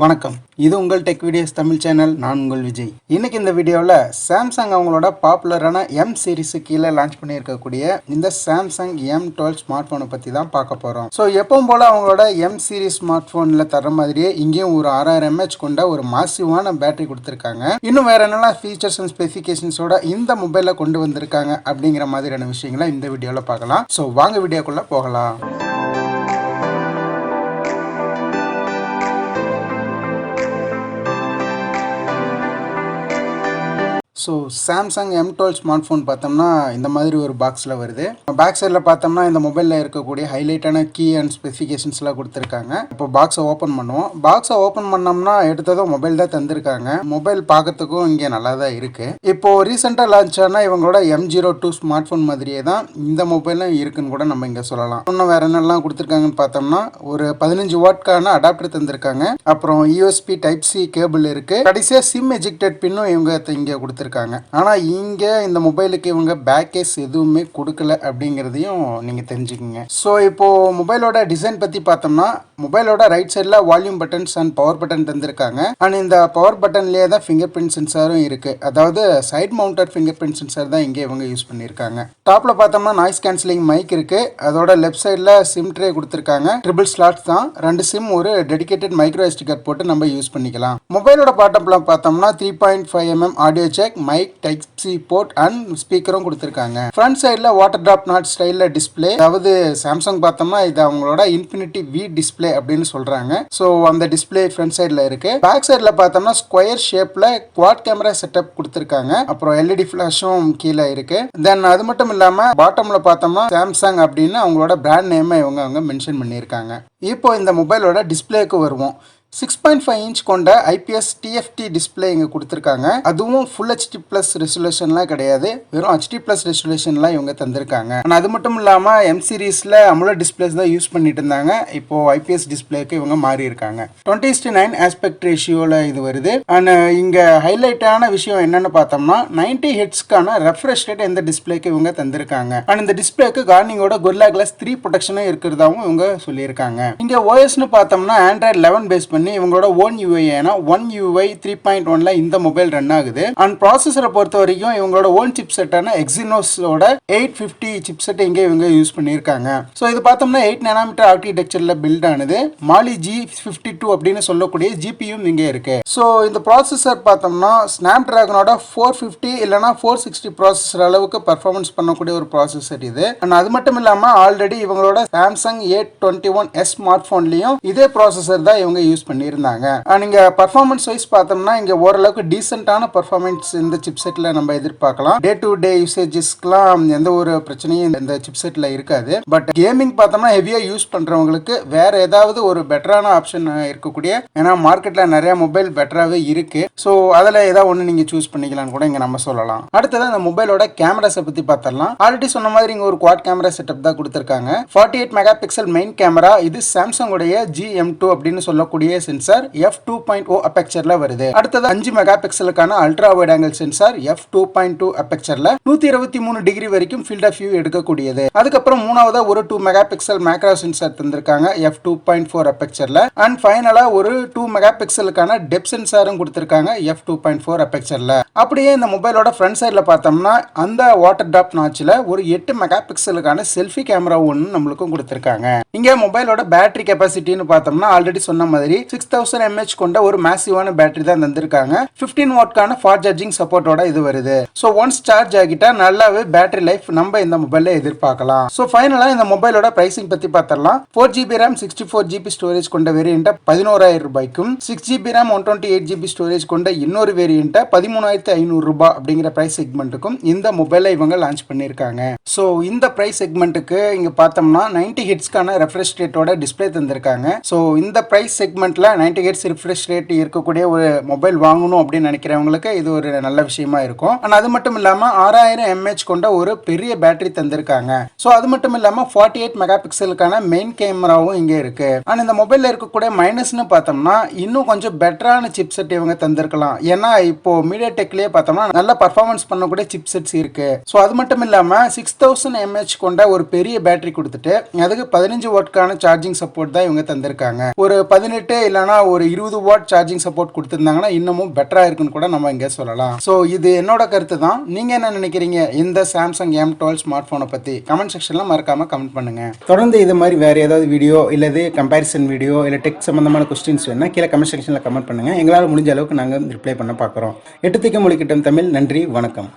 வணக்கம், இது உங்கள் டெக் வீடியோஸ் தமிழ் சேனல். நான் உங்கள் விஜய். இன்னைக்கு இந்த வீடியோவில் சாம்சங் அவங்களோட பாப்புலரான எம் சீரிஸு கீழே லான்ச் பண்ணியிருக்கக்கூடிய இந்த சாம்சங் M12 ஸ்மார்ட் ஃபோனை பற்றி தான் பார்க்க போகிறோம். ஸோ எப்பவும் போல் அவங்களோட எம் சீரிஸ் ஸ்மார்ட் ஃபோனில் தர மாதிரியே இங்கேயும் ஒரு 6000 mAh கொண்ட ஒரு மாசிவான பேட்டரி கொடுத்துருக்காங்க. இன்னும் வேறு என்னெல்லாம் ஃபீச்சர்ஸ் அண்ட் ஸ்பெசிஃபிகேஷன்ஸோட இந்த மொபைலில் கொண்டு வந்திருக்காங்க அப்படிங்கிற மாதிரியான விஷயங்களை இந்த வீடியோவில் பார்க்கலாம். ஸோ வாங்க வீடியோக்குள்ளே போகலாம். So Samsung M12 smart phone பார்த்தோம்னா இந்த மாதிரி ஒரு பாக்ஸில் வருது. பேக் சைடில் பார்த்தோம்னா இந்த மொபைலில் இருக்கக்கூடிய ஹைலைட்டான கீ அண்ட் ஸ்பெசிஃபிகேஷன்ஸ்லாம் கொடுத்துருக்காங்க. இப்போ பாக்ஸை ஓப்பன் பண்ணுவோம். பாக்ஸை ஓப்பன் பண்ணோம்னா எடுத்ததும் மொபைல் தான் தந்திருக்காங்க. மொபைல் பார்க்கறதுக்கும் இங்கே நல்லா தான் இருக்குது. இப்போது ரீசெண்டாக லான்ச் ஆனால் இவங்களோட M02 ஸ்மார்ட் ஃபோன் மாதிரியே தான் இந்த மொபைலும் இருக்குன்னு கூட நம்ம இங்கே சொல்லலாம். இன்னும் வேறு என்னெல்லாம் கொடுத்துருக்காங்கன்னு பார்த்தோம்னா ஒரு 15 வாட்கான அடாப்டர் தந்திருக்காங்க. அப்புறம் USB Type-C கேபிள் இருக்குது. கடைசியாக சிம் எஜெக்டட் பின்னும் இவங்க இங்கே கொடுத்துருக்காங்க. ஆனா இங்க இந்த மொபைலுக்கு இவங்க பேக் கேஸ் எதுவுமே கொடுக்கல அப்படிங்கிறதையும் நீங்க தெரிஞ்சுக்கங்க. ஸோ இப்போ மொபைலோட டிசைன் பத்தி பார்த்தோம்னா மொபைலோட ரைட் சைடில் volume buttons and power button தந்திருக்காங்க. அண்ட் இந்த பவர் பட்டன்லேயே தான் ஃபிங்கர் பிரிண்ட் சென்சாரும் இருக்கு. அதாவது side mounted fingerprint sensor தான் இங்கே இவங்க யூஸ் பண்ணியிருக்காங்க. டாப்ல பார்த்தோம்னா நாய்ஸ் கேன்சலிங் மைக் இருக்கு. அதோட லெஃப்ட் சைடில் சிம் ட்ரே கொடுத்துருக்காங்க. ட்ரிபிள் ஸ்லாட்ஸ் தான். 2 சிம் ஒரு டெடிகேட்டட் மைக்ரோ SD கார்டு போட்டு நம்ம யூஸ் பண்ணிக்கலாம். மொபைலோட பாட்டம்ல பார்த்தோம்னா 3.5 mm audio jack, mic, Type-C port and ஸ்பீக்கரும் கொடுத்துருக்காங்க. ஃப்ரண்ட் சைடில் வாட்டர் டிராப் நாட் ஸ்டைலில் டிஸ்பிளே. அதாவது சாம்சங் பார்த்தோம்னா இது அவங்களோட இன்ஃபினிட்டி V டிஸ்பிளே அப்படின்னு சொல்றாங்க. ஸோ அந்த டிஸ்பிளே ஃப்ரண்ட் சைடில் இருக்கு. பேக் சைடில் பார்த்தோம்னா ஸ்கொயர் ஷேப்ல குவாட் கேமரா செட்டப் கொடுத்துருக்காங்க. அப்புறம் LED ஃபிளாஷும் கீழே இருக்கு. தென் அது மட்டும் இல்லாம பாட்டம்ல பார்த்தோம்னா சாம்சங் அப்படின்னு அவங்களோட பிராண்ட் நேமை இவங்க மென்ஷன் பண்ணியிருக்காங்க. இப்போ இந்த மொபைலோட டிஸ்பிளேக்கு வருவோம். 6.5 இன்ச் கொண்ட IPS TFT டிஸ்பிளே இங்கே கொடுத்துருக்காங்க. அதுவும் ஃபுல் HD ப்ளஸ் ரெசல்யூஷன்லாம் கிடையாது, வெறும் HD ப்ளஸ் ரெசல்யூஷன்லாம் இவங்க தந்திருக்காங்க. ஆனால் அது மட்டும் இல்லாமல் M சீரீஸில் AMOLED டிஸ்பிளேஸ் தான் யூஸ் பண்ணிட்டு இருந்தாங்க. இப்போ IPS டிஸ்பிளேக்கு இவங்க மாறி இருக்காங்க. 20:9 ஆஸ்பெக்ட் ரேஷியோவில் இது வருது. அண்ட் இங்கே ஹைலைட்டான விஷயம் என்னன்னு பார்த்தோம்னா 90 ஹெட்ஸ்க்கான ரெஃப்ரெஷ் ரேட் இந்த டிஸ்பிளேக்கு இவங்க தந்திருக்காங்க. அண்ட் இந்த டிஸ்பிளேக்கு கார்னிங்கோட Gorilla Glass 3 ப்ரொடெக்ஷனும் இருக்கிறதாவும் இவங்க சொல்லியிருக்காங்க. இங்கே OSன்னு பார்த்தோம்னா Android 11 பேஸ் பண்ணி இவங்களோட ஓன் UI One UI 3.1ல இந்த மொபைல் ரன் ஆகுது. அண்ட் ப்ராசஸரை பொறுத்த வரைக்கும் இவங்களோட ஓன் சிப் செட்டான எக்ஸினோஸோட 850 சிப் செட் இங்கே இவங்க யூஸ் பண்ணியிருக்காங்க. ஸோ இது பார்த்தோம்னா 8 nm ஆர்கிடெக்சர்ல பில்ட் ஆனது. மாலி G52 அப்படின்னு சொல்லக்கூடிய ஜிபியும் இங்கே இருக்கு. ஸோ இந்த ப்ராசஸர் பார்த்தோம்னா ஸ்னாப் டிராகனோட 450 இல்லைனா 460 ப்ராசஸர் அளவுக்கு பர்ஃபார்மன்ஸ் பண்ணக்கூடிய ஒரு ப்ராசஸர் இது. அண்ட் அது மட்டும் இல்லாமல் ஆல்ரெடி இவங்களோட சாம்சங் A21s ஸ்மார்ட் போன்லயும் இதே ப்ராசஸர் தான் இவங்க யூஸ் பண்ணியிருந்தாங்க. நீங்க பர்ஃபார்மன்ஸ் வைஸ் பார்த்தோம்னா இங்க ஓரளவுக்கு டீசென்ட்டான பர்ஃபார்மன்ஸ் இந்த சிப்செட்ல நம்ம எதிர்பார்க்கலாம். டே டு டே யூசேஜஸ்க்குலாம் எந்த ஒரு பிரச்சனையும் இந்த சிப்செட்ல இருக்காது. பட் கேமிங் பார்த்தோம்னா ஹெவியா யூஸ் பண்றவங்களுக்கு வேற ஏதாவது ஒரு பெட்டரான ஆப்ஷன் இருக்கக்கூடிய, ஏன்னா மார்க்கெட்ல நிறைய மொபைல் பெட்டராகவே இருக்கு. ஸோ அதில் ஏதாவது ஒன்று நீங்க சூஸ் பண்ணிக்கலாம்னு கூட இங்க நம்ம சொல்லலாம். அடுத்தது இந்த மொபைலோட கேமராஸை பத்தி பார்த்தரலாம். ஆல்ரெடி சொன்ன மாதிரி இங்க ஒரு குவாட் கேமரா செட்டப் தான் கொடுத்திருக்காங்க. 48 மெகா பிக்சல் மெயின் கேமரா. இது சாம்சங் உடைய GM2 அப்படின்னு சொல்லக்கூடிய சென்சார் f2.0 அப்பெக்சர்ல வருது. அடுத்தது 5 மெகா பிக்சலுக்கான ultra wide angle sensor f2.2 அப்பெக்சர்ல 123 டிகிரி வரைக்கும் ஃபீல்ட் ஆஃப் வியூ எடுக்கக்கூடியது. அதுக்கப்புறம் மூணாவதா ஒரு 2 மெகா பிக்சல் மேக்ரோ சென்சார் தந்திருக்காங்க f2.4 அப்பெக்சர்ல. அண்ட் ஃபைனலா ஒரு 2 மெகா பிக்சலுக்கான டெப்த் சென்சாரும் கொடுத்திருக்காங்க f2.4 அப்பெக்சர்ல. அப்படியே இந்த மொபைலோட ஃப்ரண்ட் சைடுல பார்த்தோம்னா அந்த வாட்டர் டிராப் நாட்ச்ல ஒரு 8 மெகா பிக்சலுக்கான செல்ஃபி கேமரா ஒன்று நம்மளுக்கும் கொடுத்திருக்காங்க. இங்க மொபைலோட பேட்டரி கெபாசிட்டின்னு பார்த்தோம்னா ஆல்ரெடி சொன்ன மாதிரி 6000 mAh கொண்ட ஒரு மேசிவான பேட்டரி தான் தந்திருக்காங்க. 15 வாட்கான ஃபாஸ்ட் சார்ஜிங் சப்போர்ட்டோட இது வருது. ஸோ ஒன்ஸ் சார்ஜ் ஆகிட்டா நல்லாவே பேட்டரி லைஃப் நம்ம இந்த மொபைல்ல எதிர்பார்க்கலாம். ஸோ ஃபைனலா இந்த மொபைலோட பிரைசிங் பத்தி பார்த்தரலாம். 4GB RAM 64GB ஸ்டோரேஜ் கொண்ட வேரியன்ட் 11,000 ரூபாய்க்கும், 6GB RAM 128GB ஸ்டோரேஜ் கொண்ட இன்னொரு வேரியன்ட் 13,500 ரூபாய் அப்படிங்கிற பிரைஸ் செக்மெண்ட்டுக்கும் இந்த மொபைலை இவங்க லான்ச் பண்ணியிருக்காங்க. ஸோ இந்த பிரைஸ் செக்மெண்ட்டுக்கு இங்க பார்த்தோம்னா 90 ஹெட்ஸ்க்கான ரெஃப்ரெஷ் ரேட்டோட டிஸ்பிளே தந்திருக்காங்க. ஸோ இந்த பிரைஸ் செக்மெண்ட்ல 90 ஹெர்ட்ஸ் ரிஃப்ரெஷ் ரேட் இருக்கக்கூடிய ஒரு மொபைல் வாங்கணும் அப்படின்னு நினைக்கிறவங்களுக்கு இது ஒரு நல்ல விஷயமா இருக்கும். ஆனால் அது மட்டும் இல்லாமல் 6000 mAh கொண்ட ஒரு பெரிய பேட்டரி தந்திருக்காங்க. ஸோ அது மட்டும் இல்லாமல் 48 மெகா பிக்சலுக்கான மெயின் கேமராவும் இங்கே இருக்கு. ஆனால் இந்த மொபைலில் இருக்கக்கூடிய மைனஸ்னு பார்த்தோம்னா இன்னும் கொஞ்சம் பெட்டரான சிப் செட் இவங்க தந்திருக்கலாம். ஏன்னா இப்போ மீடியா டெக்லேயே பார்த்தோம்னா நல்ல பர்ஃபார்மன்ஸ் பண்ணக்கூடிய சிப் செட்ஸ் இருக்கு. ஸோ அது மட்டும் இல்லாமல் 6000 mAh கொண்ட ஒரு பெரிய பேட்டரி கொடுத்துட்டு அதுக்கு 15 வாட்கான சார்ஜிங் சப்போர்ட் தான் இவங்க தந்திருக்காங்க. ஒரு 18 இல்லைனா ஒரு 20 வாட் சார்ஜிங் சப்போர்ட் கொடுத்துருந்தாங்கன்னா இன்னமும் பெட்டராக இருக்குன்னு கூட நம்ம இங்கே சொல்லலாம். ஸோ இது என்னோட கருத்து தான். நீங்கள் என்ன நினைக்கிறீங்க இந்த சாம்சங் M12 ஸ்மார்ட் ஃபோனை பற்றி? கமெண்ட் செக்ஷனில் மறக்காமல் கமெண்ட் பண்ணுங்கள். தொடர்ந்து இது மாதிரி வேறு ஏதாவது வீடியோ இல்லது கம்பேரிசன் வீடியோ இல்லை டெக் சம்மந்தமான கொஸ்டின்ஸ் வேணா கீழே கமெண்ட் செக்ஷனில் கமெண்ட் பண்ணுங்கள். எங்களால் முடிஞ்ச அளவுக்கு நாங்கள் ரிப்ளை பண்ண பார்க்குறோம். எட்டு திக்க மொழிக்கிட்டம் தமிழ். நன்றி, வணக்கம்.